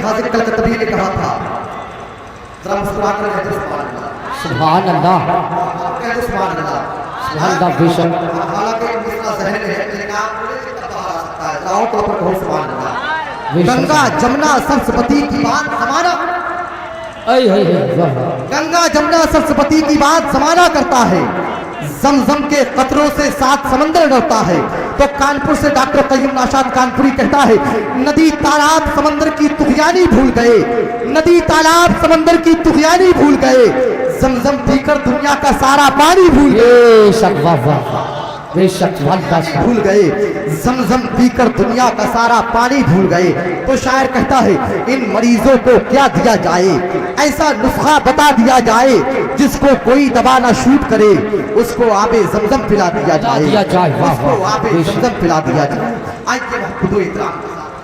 حاضر کلکتبی نے کہا تھا ذرا مسکرا کر کہتے سبحان اللہ کہتے سبحان اللہ سبحان اللہ بے شک حالانکہ مسئلہ ذہن ہے لیکن آپ پورے سے کہا آ سکتا ہے ذرا اور طور پر کہو سبحان اللہ گنگا جمنا سرسوتی کی بات زمانہ گنگا جمنا سرسوتی کی بات زمانہ کرتا ہے زمزم کے قطروں سے 7 سمندر ڈرتا ہے تو کانپور سے ڈاکٹر قیم ناشاد کانپوری کہتا ہے ندی تالاب سمندر کی طغیانی بھول گئے ندی تالاب سمندر کی طغیانی بھول گئے زمزم پی کر دنیا کا سارا پانی بھول گئے بے شک بھول گئے زمزم پی کر دنیا کا سارا پانی بھول گئے تو شاعر کہتا ہے ان مریضوں کو کیا دیا جائے ایسا نسخہ بتا دیا جائے جس کو کوئی دوا نہ شوٹ کرے اس کو آب زمزم پلا دیا جائے اس کو آب زمزم پلا دیا جائے آئیے خود و احترام کے ساتھ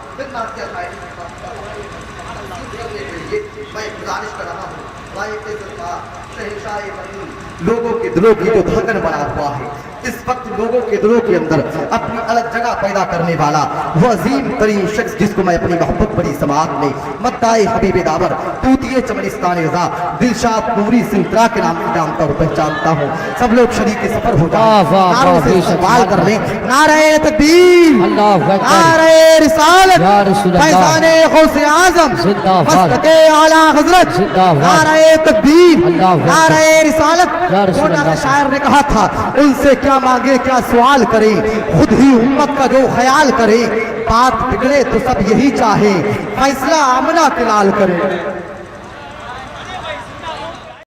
میں گزارش کر رہا ہوں لوگوں کے دلوں کی جو دھڑکن بنا ہوا ہے اس وقت لوگوں کے دلوں کے اندر اپنی الگ جگہ پیدا کرنے والا وہ عظیم ترین شخص جس کو میں اپنی محبت بڑی سماعت میں مدعائے حبیب داور طوطیے چمنستان رضا دلشاد نوری سنترا کے نام سے جانتا ہوں پہچانتا ہوں سب لوگ شریک سفر ہو جائیں نعروں سے سوال کر لیں نعرہ تکبیر نعرہ رسالت فیضان غوث اعظم مسلک اعلیٰ حضرت نعرہ تکبیر نعرہ رسالت شاعر نے کہا تھا ان سے کیا مانگے کیا سوال کریں خود ہی امت کا جو خیال کریں بات بگڑے تو سب یہی چاہیں فیصلہ آمنہ کے لال کریں